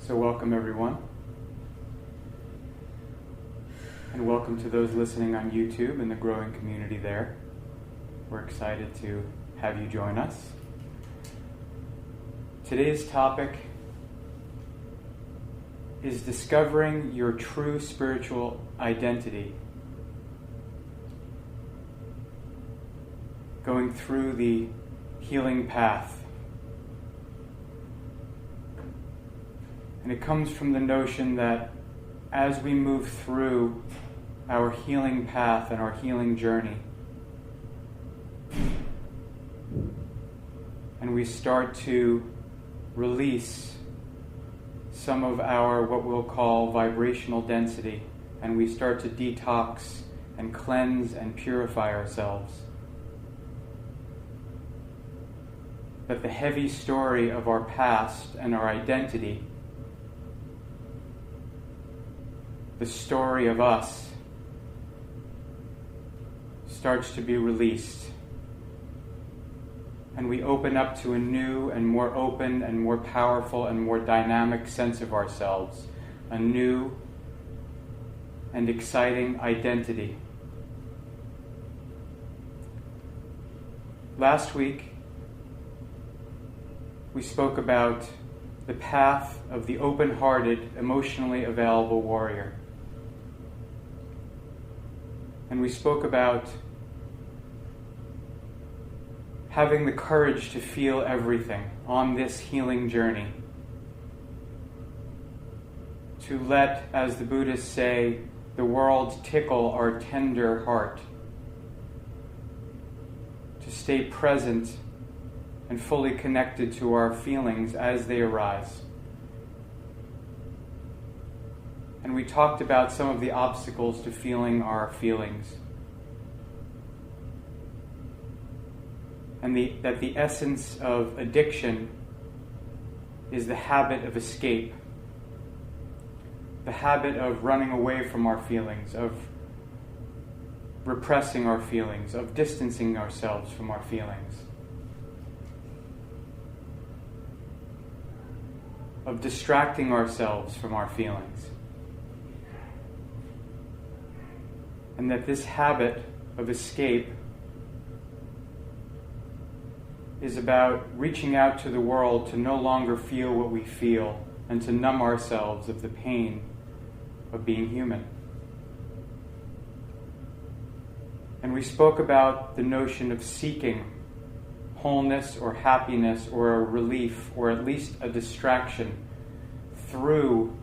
So welcome everyone, and welcome to those listening on YouTube and the growing community there. We're excited to have you join us. Today's topic is discovering your true spiritual identity. Going through the healing path. And it comes from the notion that as we move through our healing path and our healing journey, and we start to release some of our what we'll call vibrational density, and we start to detox and cleanse and purify ourselves, that the heavy story of our past and our identity, the story of us, starts to be released. And we open up to a new and more open and more powerful and more dynamic sense of ourselves, a new and exciting identity. Last week, we spoke about the path of the open-hearted, emotionally available warrior. And we spoke about having the courage to feel everything on this healing journey. To let, as the Buddhists say, the world tickle our tender heart. To stay present and fully connected to our feelings as they arise. And we talked about some of the obstacles to feeling our feelings. And that the essence of addiction is the habit of escape. The habit of running away from our feelings, of repressing our feelings, of distancing ourselves from our feelings, of distracting ourselves from our feelings. And that this habit of escape is about reaching out to the world to no longer feel what we feel and to numb ourselves of the pain of being human. And we spoke about the notion of seeking wholeness or happiness or a relief or at least a distraction through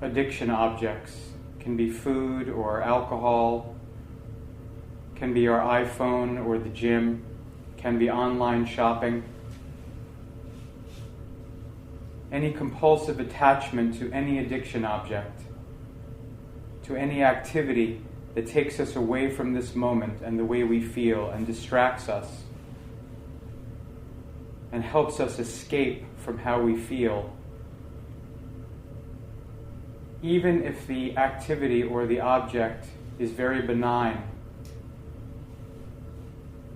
addiction objects. Can be food or alcohol, can be our iPhone or the gym, can be online shopping. Any compulsive attachment to any addiction object, to any activity that takes us away from this moment and the way we feel and distracts us and helps us escape from how we feel. Even if the activity or the object is very benign,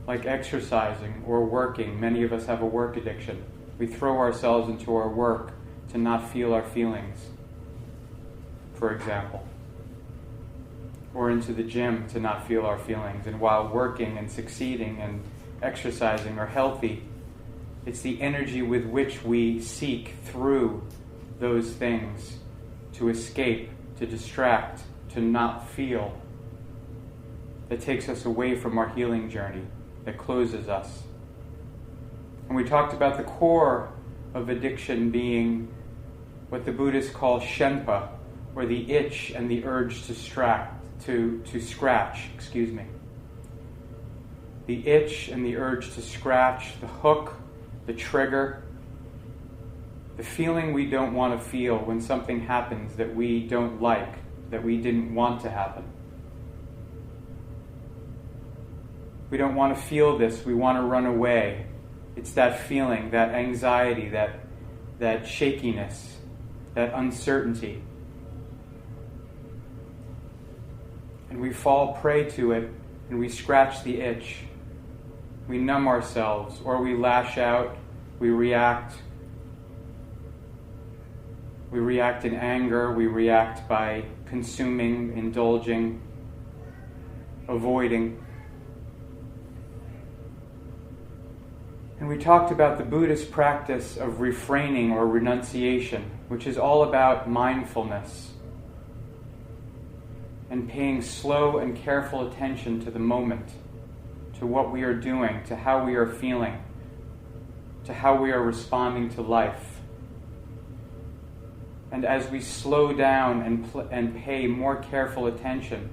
like exercising or working. Many of us have a work addiction. We throw ourselves into our work to not feel our feelings, for example. Or into the gym to not feel our feelings. And while working and succeeding and exercising are healthy, it's the energy with which we seek through those things to escape, to distract, to not feel, that takes us away from our healing journey, that closes us. And we talked about the core of addiction being what the Buddhists call shenpa, or the itch and the urge to scratch. The itch and the urge to scratch, the hook, the trigger, the feeling we don't want to feel when something happens that we don't like, that we didn't want to happen. We don't want to feel this, we want to run away. It's that feeling, that anxiety, that shakiness, that uncertainty. And we fall prey to it, and we scratch the itch. We numb ourselves, or we lash out, we react, We react in anger, we react by consuming, indulging, avoiding. And we talked about the Buddhist practice of refraining or renunciation, which is all about mindfulness and paying slow and careful attention to the moment, to what we are doing, to how we are feeling, to how we are responding to life. And as we slow down and pay more careful attention,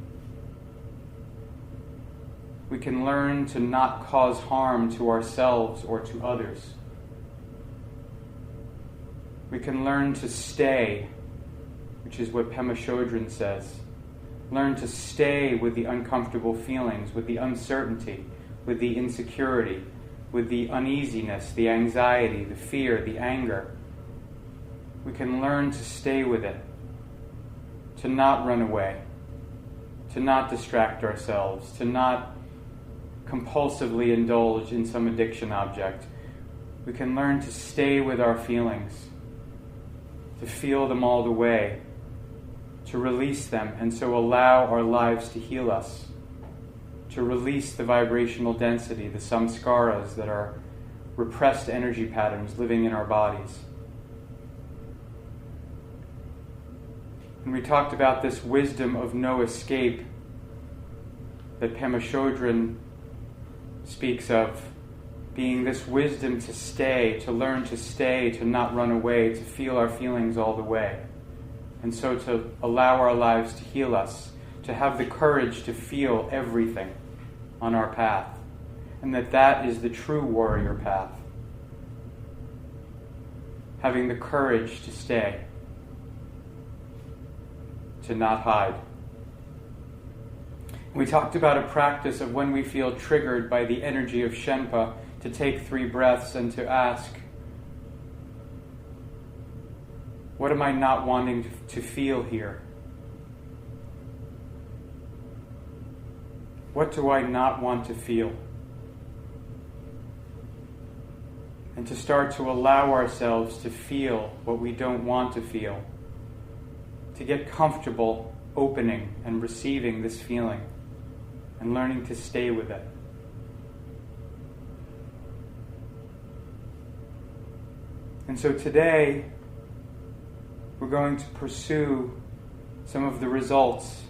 we can learn to not cause harm to ourselves or to others. We can learn to stay, which is what Pema Chodron says. Learn to stay with the uncomfortable feelings, with the uncertainty, with the insecurity, with the uneasiness, the anxiety, the fear, the anger. We can learn to stay with it, to not run away, to not distract ourselves, to not compulsively indulge in some addiction object. We can learn to stay with our feelings, to feel them all the way, to release them, and so allow our lives to heal us, to release the vibrational density, the samskaras that are repressed energy patterns living in our bodies. And we talked about this wisdom of no escape that Pema Chodron speaks of, being this wisdom to stay, to learn to stay, to not run away, to feel our feelings all the way. And so to allow our lives to heal us, to have the courage to feel everything on our path. And that is the true warrior path. Having the courage to stay, to not hide. We talked about a practice of when we feel triggered by the energy of Shenpa, to take 3 breaths and to ask, what am I not wanting to feel here? What do I not want to feel? And to start to allow ourselves to feel what we don't want to feel. To get comfortable opening and receiving this feeling and learning to stay with it. And so today, we're going to pursue some of the results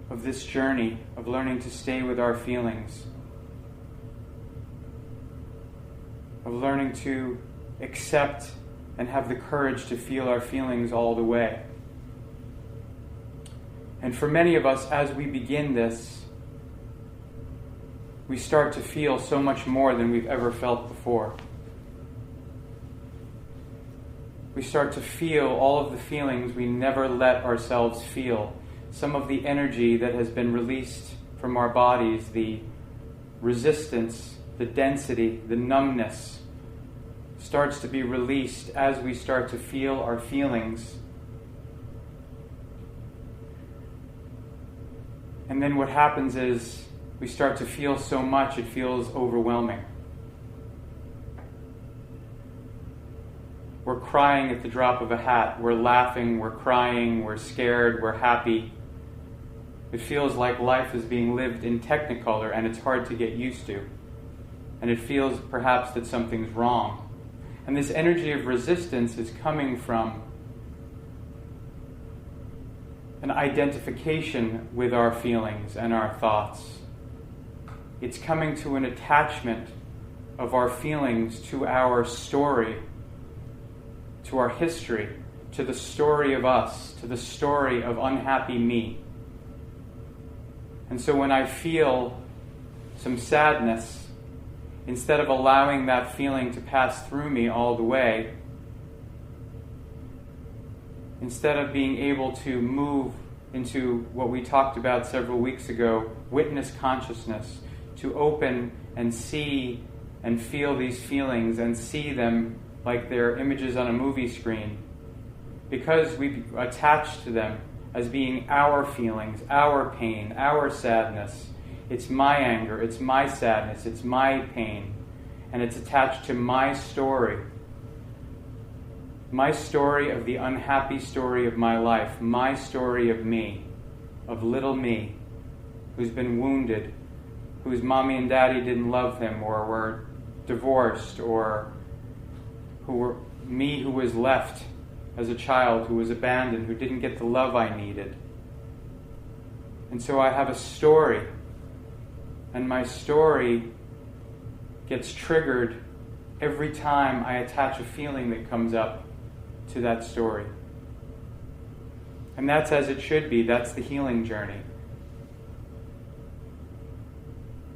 of this journey of learning to stay with our feelings, of learning to accept and have the courage to feel our feelings all the way. And for many of us, as we begin this, we start to feel so much more than we've ever felt before. We start to feel all of the feelings we never let ourselves feel. Some of the energy that has been released from our bodies, the resistance, the density, the numbness, starts to be released as we start to feel our feelings. And then what happens is we start to feel so much it feels overwhelming. We're crying at the drop of a hat. We're laughing, we're crying, we're scared, we're happy. It feels like life is being lived in Technicolor and it's hard to get used to. And it feels perhaps that something's wrong. And this energy of resistance is coming from an identification with our feelings and our thoughts. It's coming to an attachment of our feelings to our story, to our history, to the story of us, to the story of unhappy me. And so when I feel some sadness, instead of allowing that feeling to pass through me all the way, instead of being able to move into what we talked about several weeks ago, witness consciousness, to open and see and feel these feelings and see them like they're images on a movie screen, because we attach to them as being our feelings, our pain, our sadness. It's my anger, it's my sadness, it's my pain, and it's attached to my story. My story of the unhappy story of my life, my story of me, of little me, who's been wounded, whose mommy and daddy didn't love him or were divorced, or who was left as a child, who was abandoned, who didn't get the love I needed. And so I have a story, and my story gets triggered every time I attach a feeling that comes up to that story. And that's as it should be. That's the healing journey.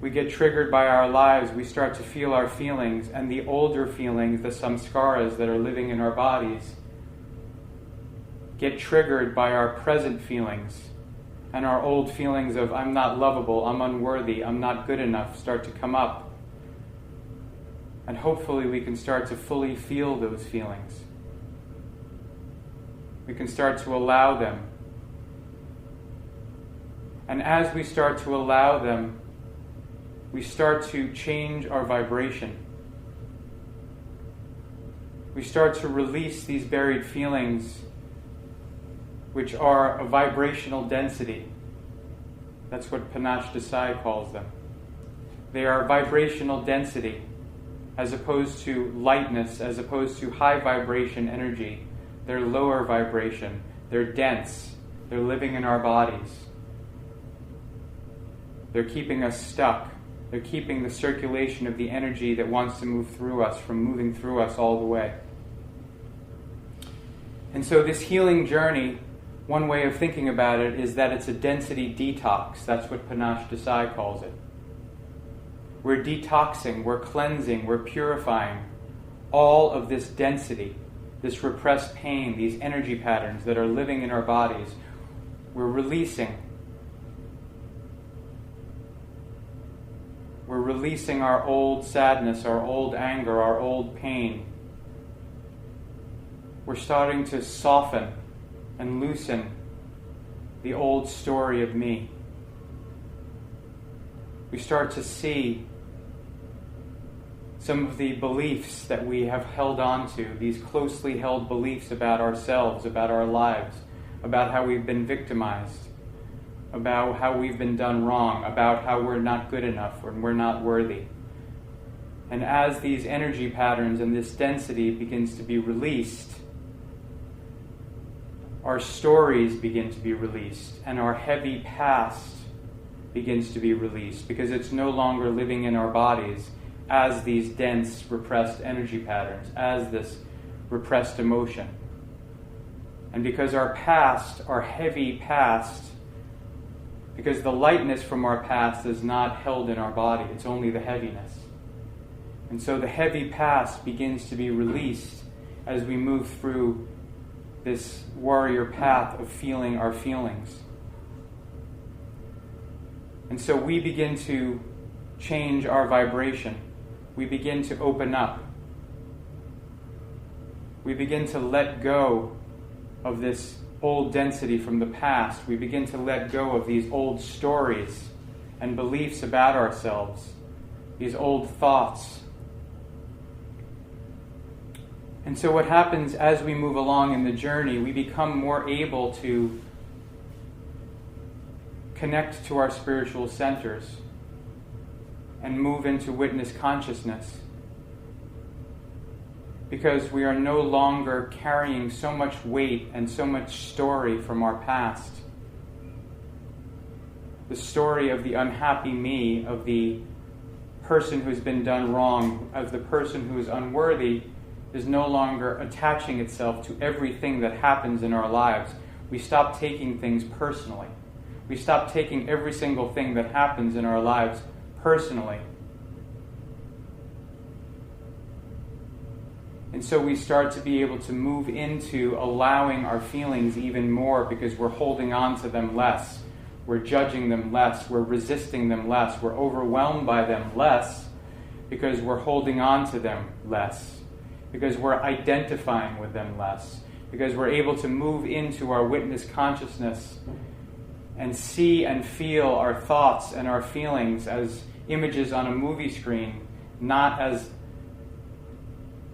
We get triggered by our lives, we start to feel our feelings, and the older feelings, the samskaras that are living in our bodies, get triggered by our present feelings, and our old feelings of I'm not lovable, I'm unworthy, I'm not good enough start to come up. And hopefully we can start to fully feel those feelings. We can start to allow them. And as we start to allow them, we start to change our vibration. We start to release these buried feelings, which are a vibrational density. That's what Panache Desai calls them. They are vibrational density, as opposed to lightness, as opposed to high vibration energy. They're lower vibration. They're dense. They're living in our bodies. They're keeping us stuck. They're keeping the circulation of the energy that wants to move through us from moving through us all the way. And so this healing journey, one way of thinking about it is that it's a density detox. That's what Panache Desai calls it. We're detoxing, we're cleansing, we're purifying all of this density, this repressed pain, these energy patterns that are living in our bodies. We're releasing. We're releasing our old sadness, our old anger, our old pain. We're starting to soften and loosen the old story of me. We start to see some of the beliefs that we have held on to, these closely held beliefs about ourselves, about our lives, about how we've been victimized, about how we've been done wrong, about how we're not good enough and we're not worthy. And as these energy patterns and this density begins to be released, our stories begin to be released, and our heavy past begins to be released, because it's no longer living in our bodies as these dense, repressed energy patterns, as this repressed emotion. And because our past, our heavy past, because the lightness from our past is not held in our body, it's only the heaviness. And so the heavy past begins to be released as we move through this warrior path of feeling our feelings. And so we begin to change our vibration. We begin to open up. We begin to let go of this old density from the past. We begin to let go of these old stories and beliefs about ourselves, these old thoughts. And so what happens as we move along in the journey, we become more able to connect to our spiritual centers and move into witness consciousness, because we are no longer carrying so much weight and so much story from our past. The story of the unhappy me, of the person who's been done wrong, of the person who is unworthy, is no longer attaching itself to everything that happens in our lives. We stop taking things personally. We stop taking every single thing that happens in our lives personally. And so we start to be able to move into allowing our feelings even more, because we're holding on to them less. We're judging them less. We're resisting them less. We're overwhelmed by them less, because we're holding on to them less, because we're identifying with them less, because we're able to move into our witness consciousness and see and feel our thoughts and our feelings as images on a movie screen, not as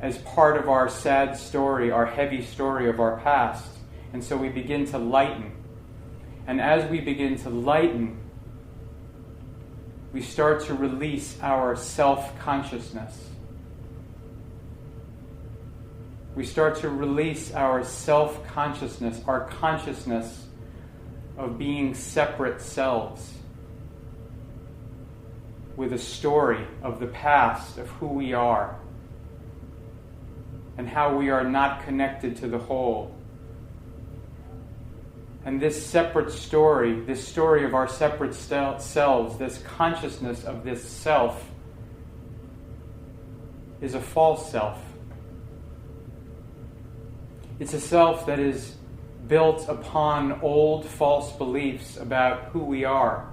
as part of our sad story, our heavy story of our past. And so we begin to lighten. And as we begin to lighten, we start to release our self-consciousness. We start to release our self-consciousness, our consciousness of being separate selves, with a story of the past, of who we are, and how we are not connected to the whole. And this separate story, this story of our separate selves, this consciousness of this self, is a false self. It's a self that is built upon old false beliefs about who we are.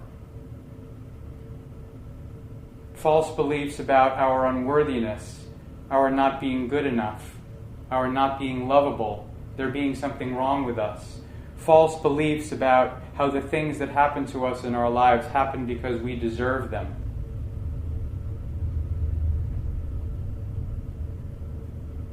False beliefs about our unworthiness, our not being good enough, our not being lovable, there being something wrong with us. False beliefs about how the things that happen to us in our lives happen because we deserve them.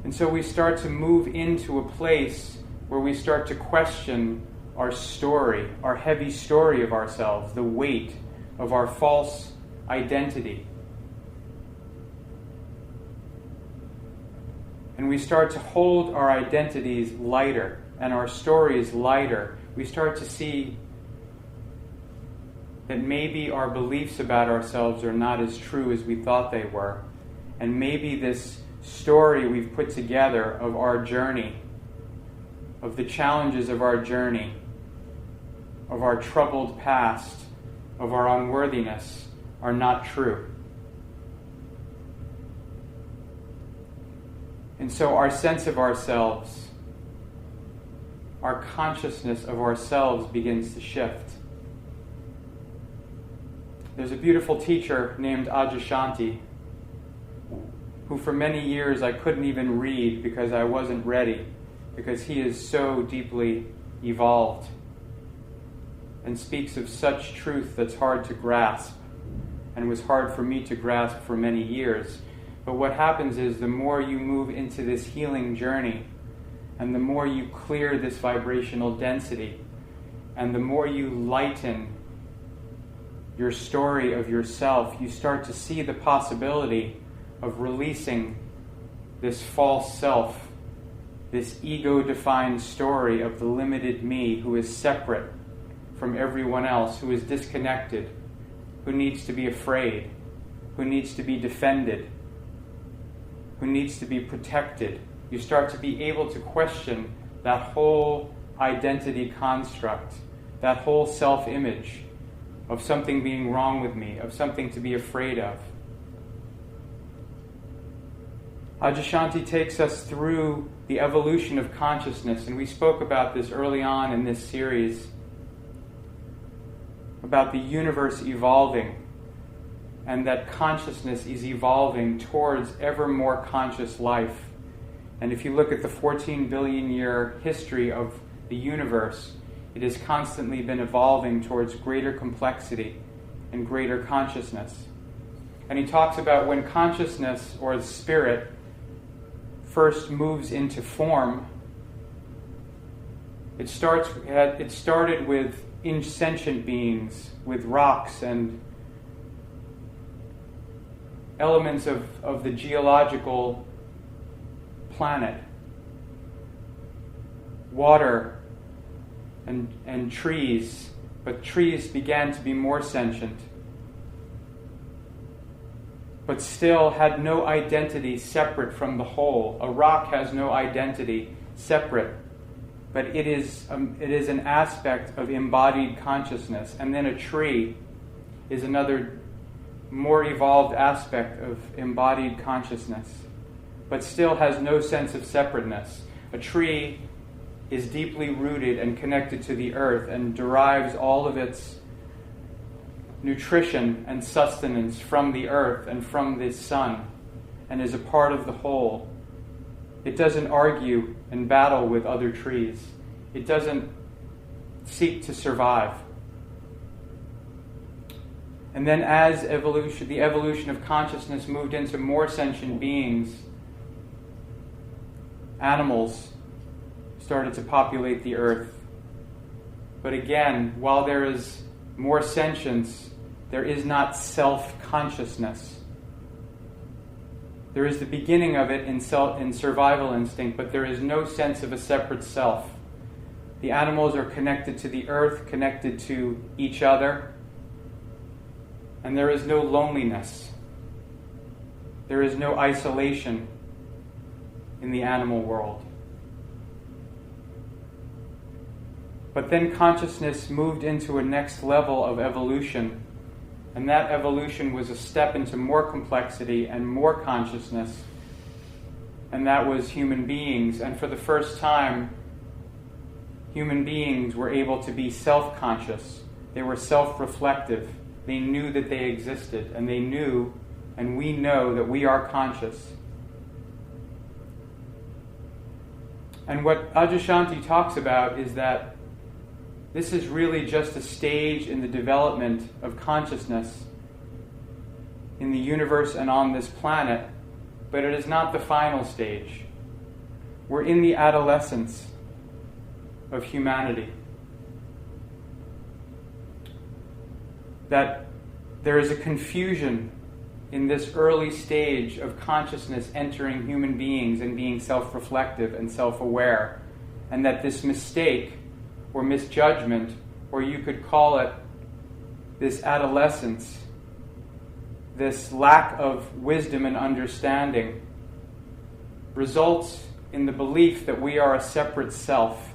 And so we start to move into a place where we start to question our story, our heavy story of ourselves, the weight of our false identity. And we start to hold our identities lighter and our stories lighter. We start to see that maybe our beliefs about ourselves are not as true as we thought they were. And maybe this story we've put together of our journey, of the challenges of our journey, of our troubled past, of our unworthiness, are not true. And so our sense of ourselves, our consciousness of ourselves begins to shift. There's a beautiful teacher named Adyashanti, who for many years I couldn't even read because I wasn't ready, because he is so deeply evolved and speaks of such truth that's hard to grasp and was hard for me to grasp for many years. But what happens is the more you move into this healing journey and the more you clear this vibrational density and the more you lighten your story of yourself, you start to see the possibility of releasing this false self, this ego-defined story of the limited me who is separate from everyone else, who is disconnected, who needs to be afraid, who needs to be defended, who needs to be protected. You start to be able to question that whole identity construct, that whole self-image of something being wrong with me, of something to be afraid of. Adyashanti takes us through the evolution of consciousness, and we spoke about this early on in this series, about the universe evolving, and that consciousness is evolving towards ever more conscious life. And if you look at the 14 billion year history of the universe, it has constantly been evolving towards greater complexity and greater consciousness. And he talks about when consciousness, or the spirit, first moves into form, it started with insentient beings, with rocks and elements of the geological planet, water and trees, but trees began to be more sentient, but still had no identity separate from the whole. A rock has no identity separate, but it is an aspect of embodied consciousness. And then a tree is another more evolved aspect of embodied consciousness, but still has no sense of separateness. A tree is deeply rooted and connected to the earth and derives all of its nutrition and sustenance from the earth and from the sun, and is a part of the whole. It doesn't argue and battle with other trees. It doesn't seek to survive. And then as the evolution of consciousness moved into more sentient beings, animals started to populate the earth. But again, while there is more sentience, there is not self-consciousness. There is the beginning of it in survival instinct, but there is no sense of a separate self. The animals are connected to the earth, connected to each other, and there is no loneliness. There is no isolation in the animal world. But then consciousness moved into a next level of evolution, and that evolution was a step into more complexity and more consciousness, and that was human beings. And for the first time, human beings were able to be self-conscious. They were self-reflective. They knew that they existed, and they knew, and we know, that we are conscious. And what Adyashanti talks about is that this is really just a stage in the development of consciousness in the universe and on this planet, but it is not the final stage. We're in the adolescence of humanity. That there is a confusion in this early stage of consciousness entering human beings and being self-reflective and self-aware, and that this mistake or misjudgment, or you could call it this adolescence, this lack of wisdom and understanding, results in the belief that we are a separate self,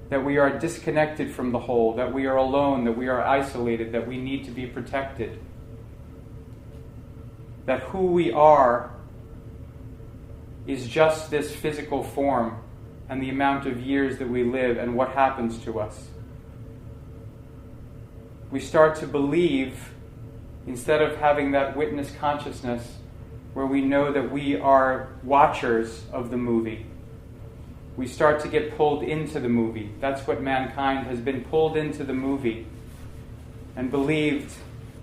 that we are disconnected from the whole, that we are alone, that we are isolated, that we need to be protected, that who we are is just this physical form and the amount of years that we live and what happens to us. We start to believe, instead of having that witness consciousness where we know that we are watchers of the movie, we start to get pulled into the movie. That's what mankind has been, pulled into the movie, and believed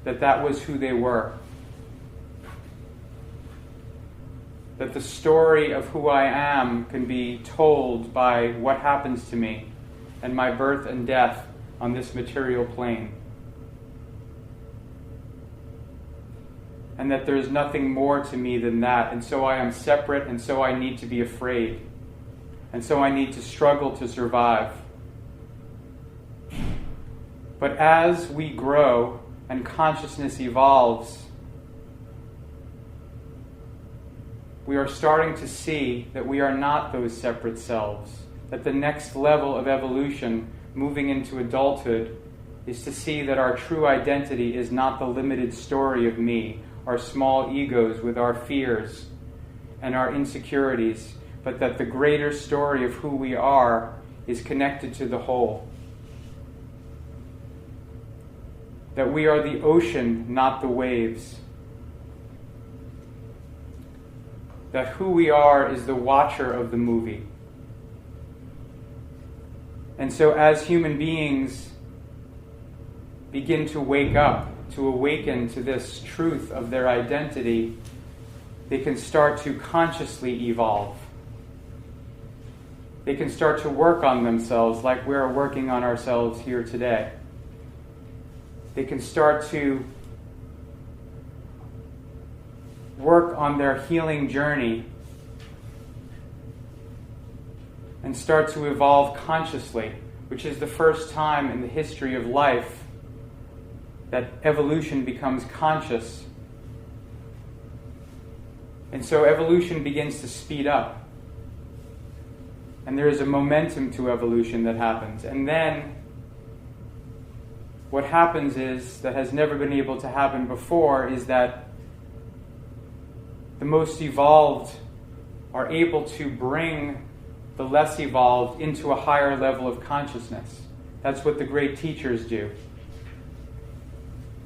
that that was who they were. That the story of who I am can be told by what happens to me and my birth and death on this material plane. And that there's nothing more to me than that, and so I am separate, and so I need to be afraid, and so I need to struggle to survive. But as we grow and consciousness evolves, we are starting to see that we are not those separate selves, that the next level of evolution, moving into adulthood, is to see that our true identity is not the limited story of me, our small egos with our fears and our insecurities, but that the greater story of who we are is connected to the whole. That we are the ocean, not the waves. That who we are is the watcher of the movie. And so as human beings begin to wake up, to awaken to this truth of their identity, they can start to consciously evolve. They can start to work on themselves like we're working on ourselves here today. They can start to work on their healing journey and start to evolve consciously, which is the first time in the history of life that evolution becomes conscious. And so evolution begins to speed up. And there is a momentum to evolution that happens. And then what happens is, that has never been able to happen before, is that the most evolved are able to bring the less evolved into a higher level of consciousness. That's what the great teachers do.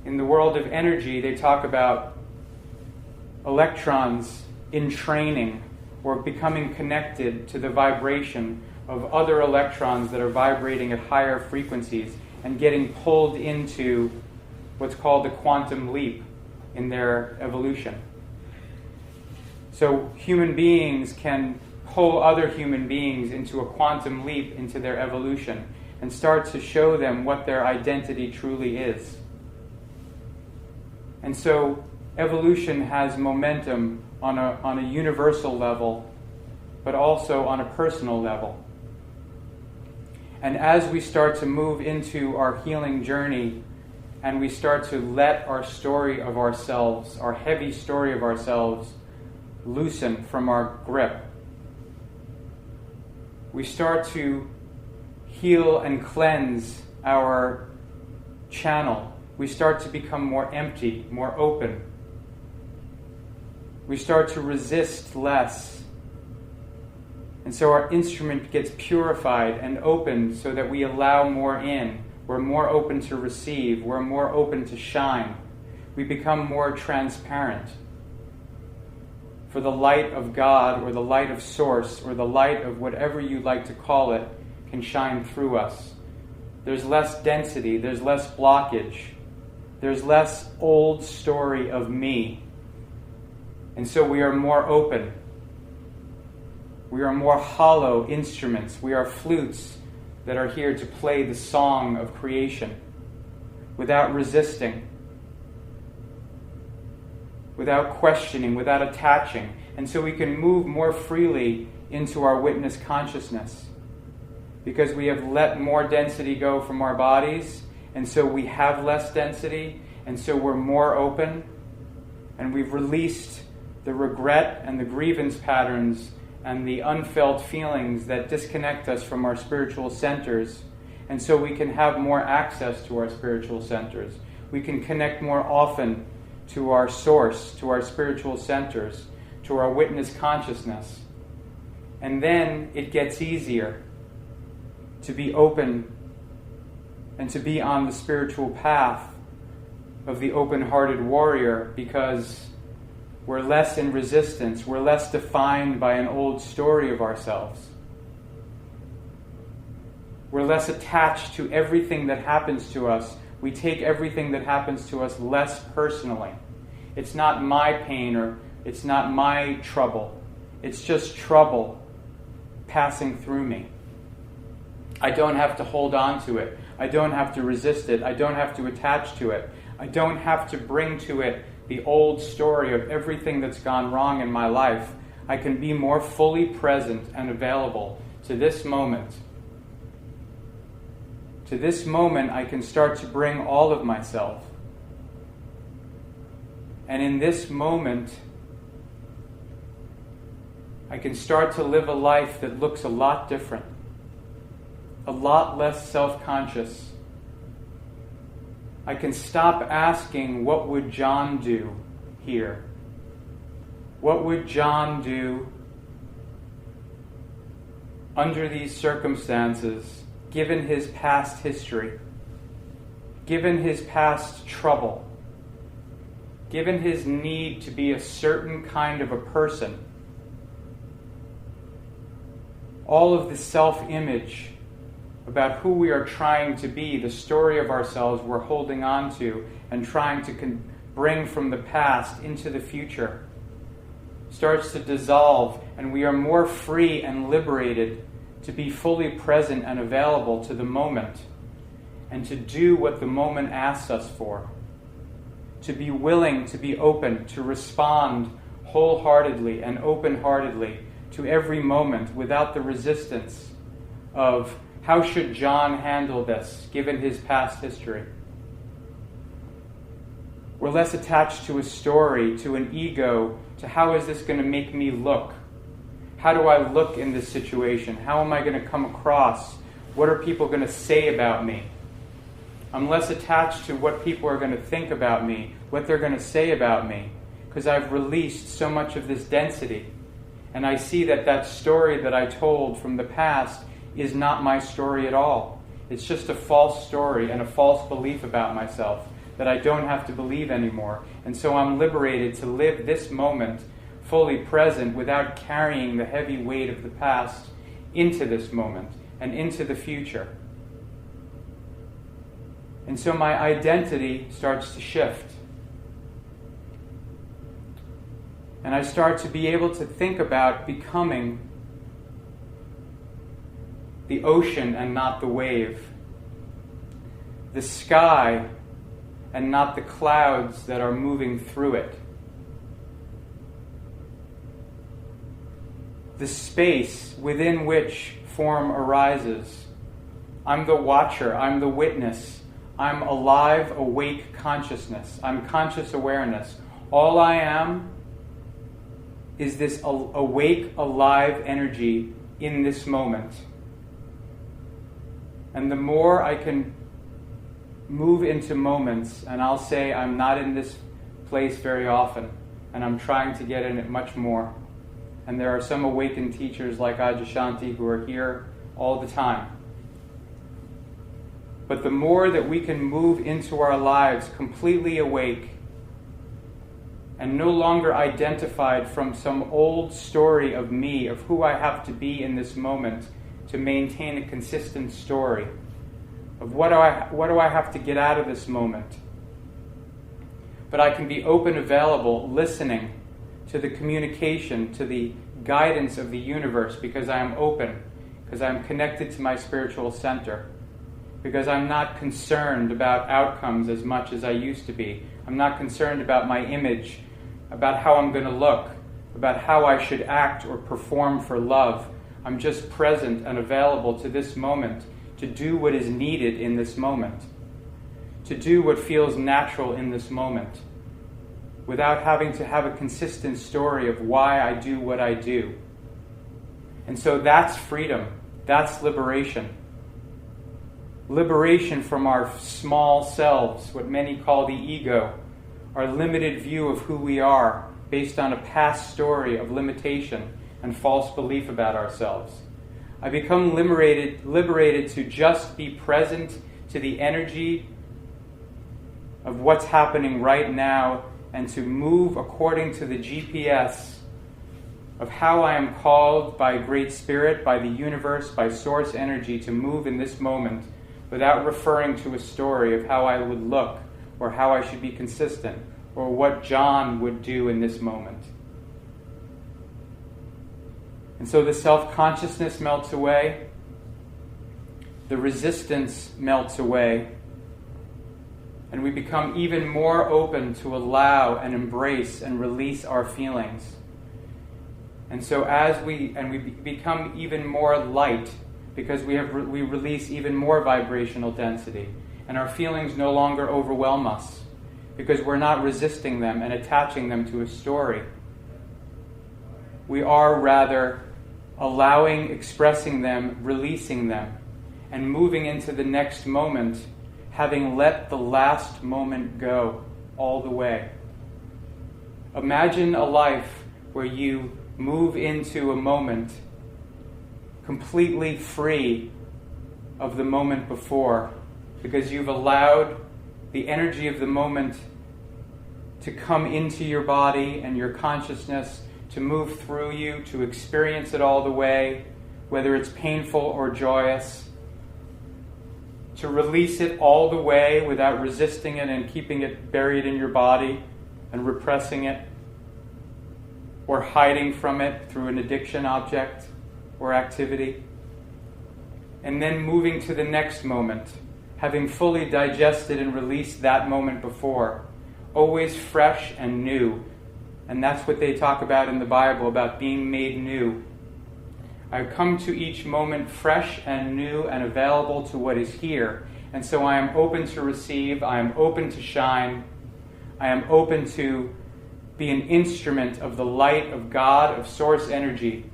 In the world of energy, they talk about electrons in training or becoming connected to the vibration of other electrons that are vibrating at higher frequencies and getting pulled into what's called the quantum leap in their evolution. So human beings can pull other human beings into a quantum leap into their evolution and start to show them what their identity truly is. And so evolution has momentum on a universal level, but also on a personal level. And as we start to move into our healing journey, and we start to let our story of ourselves, our heavy story of ourselves, loosen from our grip, we start to heal and cleanse our channel. We start to become more empty, more open. We start to resist less. And so our instrument gets purified and opened so that we allow more in. We're more open to receive. We're more open to shine. We become more transparent. For the light of God, or the light of Source, or the light of whatever you like to call it, can shine through us. There's less density. There's less blockage. There's less old story of me. And so we are more open. We are more hollow instruments. We are flutes that are here to play the song of creation without resisting, without questioning, without attaching. And so we can move more freely into our witness consciousness because we have let more density go from our bodies, and so we have less density, and so we're more open, and we've released the regret and the grievance patterns and the unfelt feelings that disconnect us from our spiritual centers. And so we can have more access to our spiritual centers. We can connect more often to our source, to our spiritual centers, to our witness consciousness. And then it gets easier to be open and to be on the spiritual path of the open-hearted warrior, because we're less in resistance. We're less defined by an old story of ourselves. We're less attached to everything that happens to us. We take everything that happens to us less personally. It's not my pain, or it's not my trouble. It's just trouble passing through me. I don't have to hold on to it. I don't have to resist it. I don't have to attach to it. I don't have to bring to it the old story of everything that's gone wrong in my life. I can be more fully present and available to this moment. To this moment, I can start to bring all of myself. And in this moment, I can start to live a life that looks a lot different, a lot less self-conscious. I can stop asking, what would John do here? What would John do under these circumstances, given his past history, given his past trouble, given his need to be a certain kind of a person? All of the self-image about who we are trying to be, the story of ourselves we're holding on to and trying to bring from the past into the future, starts to dissolve, and we are more free and liberated to be fully present and available to the moment and to do what the moment asks us for, to be willing, to be open, to respond wholeheartedly and open-heartedly to every moment without the resistance of, how should John handle this, given his past history? We're less attached to a story, to an ego, to how is this going to make me look? How do I look in this situation? How am I going to come across? What are people going to say about me? I'm less attached to what people are going to think about me, what they're going to say about me, because I've released so much of this density. And I see that that story that I told from the past is not my story at all. It's just a false story and a false belief about myself that I don't have to believe anymore. And so I'm liberated to live this moment fully present without carrying the heavy weight of the past into this moment and into the future. And so my identity starts to shift. And I start to be able to think about becoming the ocean and not the wave, the sky and not the clouds that are moving through it, the space within which form arises. I'm the watcher, I'm the witness, I'm alive, awake consciousness, I'm conscious awareness. All I am is this awake, alive energy in this moment. And the more I can move into moments, and I'll say I'm not in this place very often, and I'm trying to get in it much more. And there are some awakened teachers like Adyashanti who are here all the time. But the more that we can move into our lives completely awake and no longer identified from some old story of me, of who I have to be in this moment to maintain a consistent story, of what do I have to get out of this moment. But I can be open, available, listening to the communication, to the guidance of the universe, because I am open, because I am connected to my spiritual center, because I'm not concerned about outcomes as much as I used to be. I'm not concerned about my image, about how I'm going to look, about how I should act or perform for love. I'm just present and available to this moment, to do what is needed in this moment, to do what feels natural in this moment, without having to have a consistent story of why I do what I do. And so that's freedom. That's liberation. Liberation from our small selves, what many call the ego, our limited view of who we are based on a past story of limitation and false belief about ourselves. I become liberated to just be present to the energy of what's happening right now and to move according to the GPS of how I am called by Great Spirit, by the universe, by source energy to move in this moment without referring to a story of how I would look or how I should be consistent or what John would do in this moment. And so the self-consciousness melts away, the resistance melts away, and we become even more open to allow and embrace and release our feelings. And so we become even more light because we release even more vibrational density, and our feelings no longer overwhelm us because we're not resisting them and attaching them to a story. We are rather allowing, expressing them, releasing them, and moving into the next moment, having let the last moment go all the way. Imagine a life where you move into a moment completely free of the moment before, because you've allowed the energy of the moment to come into your body and your consciousness, to move through you, to experience it all the way, whether it's painful or joyous, to release it all the way without resisting it and keeping it buried in your body and repressing it, or hiding from it through an addiction object or activity. And then moving to the next moment, having fully digested and released that moment before, always fresh and new. And that's what they talk about in the Bible, about being made new. I come to each moment fresh and new and available to what is here. And so I am open to receive, I am open to shine, I am open to be an instrument of the light of God, of source energy,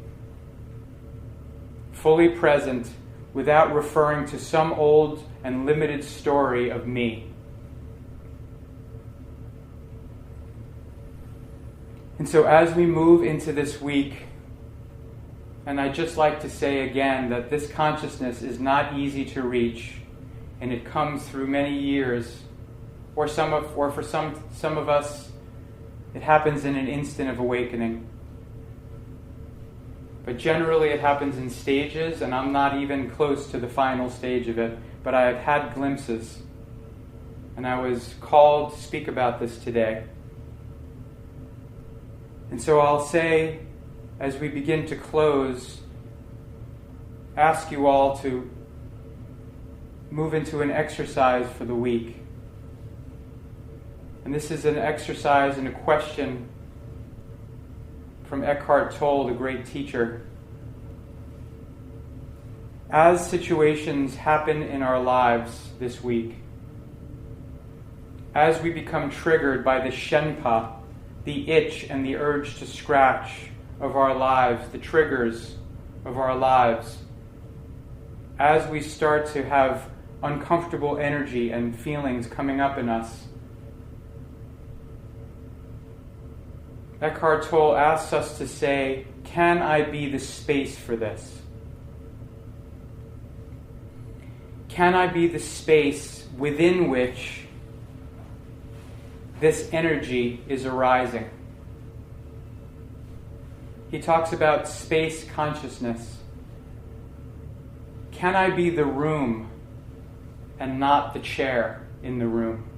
fully present without referring to some old and limited story of me. And so as we move into this week, and I'd just like to say again that this consciousness is not easy to reach, and it comes through many years, or for some of us, it happens in an instant of awakening. But generally it happens in stages, and I'm not even close to the final stage of it, but I have had glimpses, and I was called to speak about this today. And so I'll say, as we begin to close, ask you all to move into an exercise for the week. And this is an exercise and a question from Eckhart Tolle, the great teacher. As situations happen in our lives this week, as we become triggered by the shenpa, the itch and the urge to scratch of our lives, the triggers of our lives, as we start to have uncomfortable energy and feelings coming up in us, Eckhart Tolle asks us to say, can I be the space for this? Can I be the space within which this energy is arising? He talks about space consciousness. Can I be the room and not the chair in the room?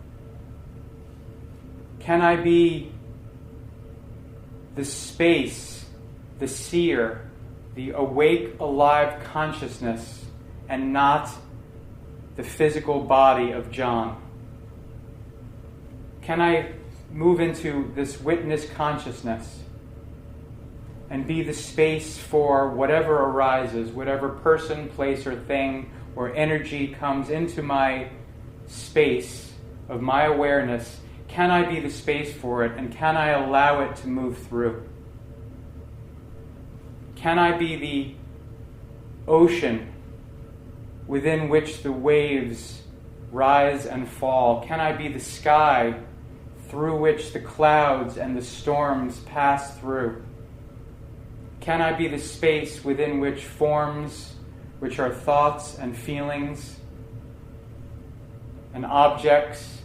Can I be the space, the seer, the awake, alive consciousness, and not the physical body of John? Can I move into this witness consciousness and be the space for whatever arises, whatever person, place, or thing or energy comes into my space of my awareness? Can I be the space for it, and can I allow it to move through? Can I be the ocean within which the waves rise and fall? Can I be the sky through which the clouds and the storms pass through? Can I be the space within which forms, which are thoughts and feelings and objects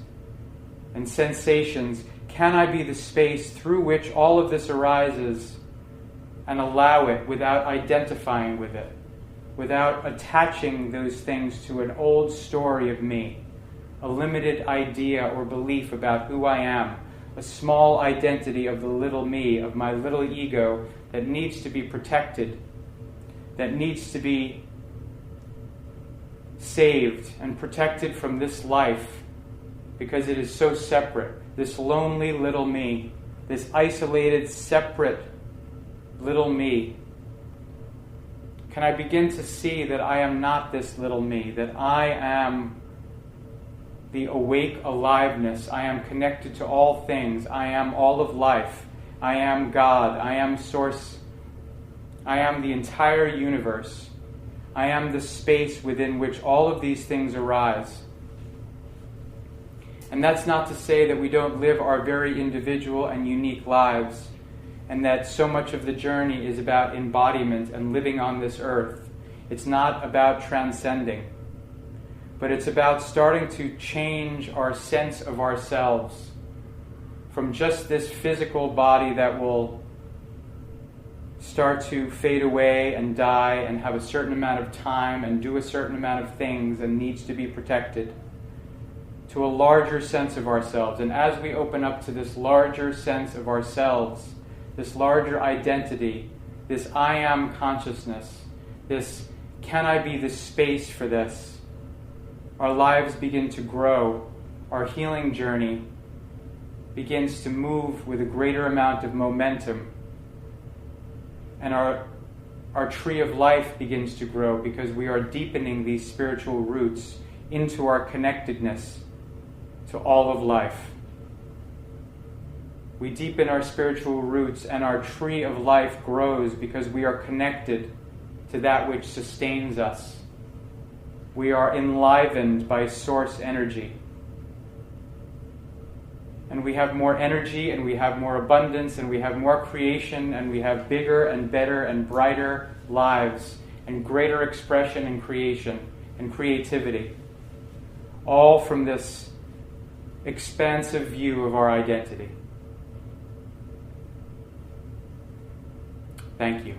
and sensations, can I be the space through which all of this arises and allow it without identifying with it, without attaching those things to an old story of me, a limited idea or belief about who I am, a small identity of the little me, of my little ego that needs to be protected, that needs to be saved and protected from this life because it is so separate. This lonely little me, this isolated, separate little me. Can I begin to see that I am not this little me, that I am the awake aliveness, I am connected to all things, I am all of life, I am God, I am Source, I am the entire universe, I am the space within which all of these things arise. And that's not to say that we don't live our very individual and unique lives, and that so much of the journey is about embodiment and living on this earth. It's not about transcending, but it's about starting to change our sense of ourselves from just this physical body that will start to fade away and die and have a certain amount of time and do a certain amount of things and needs to be protected, to a larger sense of ourselves. And as we open up to this larger sense of ourselves, this larger identity, this I am consciousness, this can I be the space for this, our lives begin to grow, our healing journey begins to move with a greater amount of momentum, and our tree of life begins to grow because we are deepening these spiritual roots into our connectedness to all of life. We deepen our spiritual roots and our tree of life grows because we are connected to that which sustains us. We are enlivened by source energy. And we have more energy, and we have more abundance, and we have more creation, and we have bigger and better and brighter lives, and greater expression and creation and creativity. All from this expansive view of our identity. Thank you.